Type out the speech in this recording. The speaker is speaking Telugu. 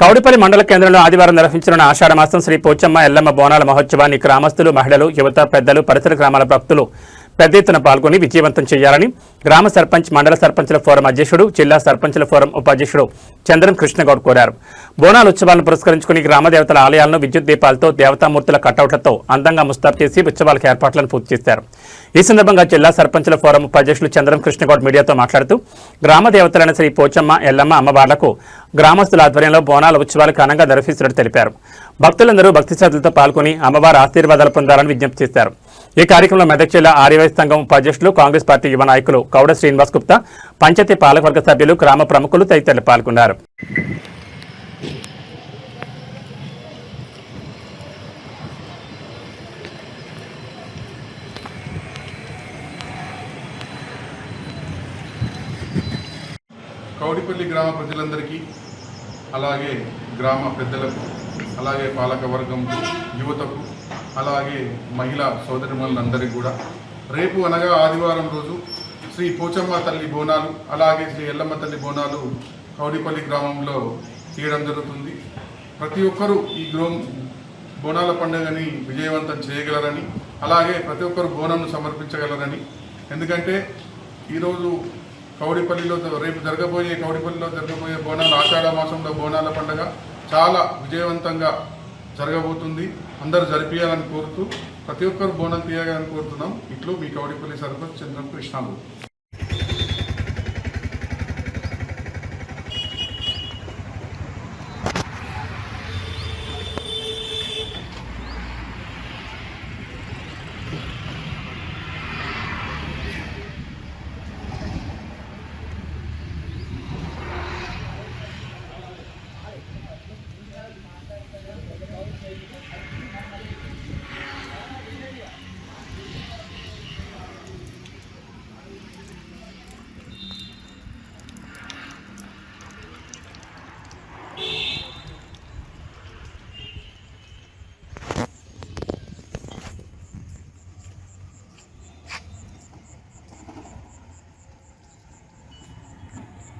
కౌడిపల్లి మండల కేంద్రంలో ఆదివారం నిర్వహించనున్న ఆషాఢమాసం శ్రీ పోచమ్మ ఎల్లమ్మ బోనాల మహోత్సవాన్ని గ్రామస్తులు, మహిళలు, యువత, పెద్దలు, పరిసర గ్రామాల భక్తులు పెద్ద ఎత్తున పాల్గొని విజయవంతం చేయాలని గ్రామ సర్పంచ్, మండల సర్పంచుల ఫోరం అధ్యక్షుడు, జిల్లా సర్పంచుల ఫోరం ఉపాధ్యక్షుడు చంద్రం కృష్ణగౌడ్ కోరారు. బోనాల ఉత్సవాలను పురస్కరించుకుని గ్రామ దేవతల ఆలయాలను విద్యుత్ దీపాలతో, దేవతామూర్తుల కటౌట్లతో అందంగా ముస్తాబు చేసి ఉత్సవాలకు ఏర్పాట్లను పూర్తి చేశారు. ఈ సందర్భంగా జిల్లా సర్పంచుల ఫోరం ఉపాధ్యక్షులు చంద్రం కృష్ణగౌడ్ మీడియాతో మాట్లాడుతూ గ్రామ దేవతలైన శ్రీ పోచమ్మ, ఎల్లమ్మ అమ్మవార్లకు గ్రామస్తుల ఆధ్వర్యంలో బోనాల ఉత్సవాలు ఘనంగా నిర్వహిస్తున్నట్టు తెలిపారు. భక్తులందరూ భక్తి శ్రద్ధలతో పాల్గొని అమ్మవారి ఆశీర్వాదాలు పొందాలని విజ్ఞప్తి చేశారు. ఈ కార్యక్రమంలో మెదక్ జిల్లా ఆర్యవైశ్య సంఘం ఉపాధ్యక్షులు, కాంగ్రెస్ పార్టీ యువ నాయకులు కౌడ శ్రీనివాస్ గుప్తా, పంచాయతీ పాలకవర్గ సభ్యులు, గ్రామ ప్రముఖులు తదితరులు పాల్గొన్నారు. కౌడిపల్లి గ్రామ ప్రజలందరికీ, అలాగే గ్రామ పెద్దలకు, అలాగే పాలక వర్గంకు, యువతకు, అలాగే మహిళా సోదరిమణులందరికీ కూడా రేపు అనగా ఆదివారం రోజు శ్రీ పోచమ్మ తల్లి బోనాలు, అలాగే శ్రీ ఎల్లమ్మ తల్లి బోనాలు కౌడిపల్లి గ్రామంలో తీయడం జరుగుతుంది. ప్రతి ఒక్కరూ ఈ బోనాల పండుగని విజయవంతం చేయగలరని, అలాగే ప్రతి ఒక్కరు బోనంను సమర్పించగలరని. ఎందుకంటే ఈరోజు కౌడిపల్లిలో రేపు కౌడిపల్లిలో జరగబోయే బోనాలు, ఆషాఢ మాసంలో బోనాల పండుగ చాలా విజయవంతంగా జరగబోతుంది. అందరూ జరిపించాలని కోరుతూ ప్రతి ఒక్కరు బోనం తీయాలని కోరుతున్నాం. ఇట్లు మీ కౌడిపల్లి సర్పంచ్ చంద్రం కృష్ణగౌడ్.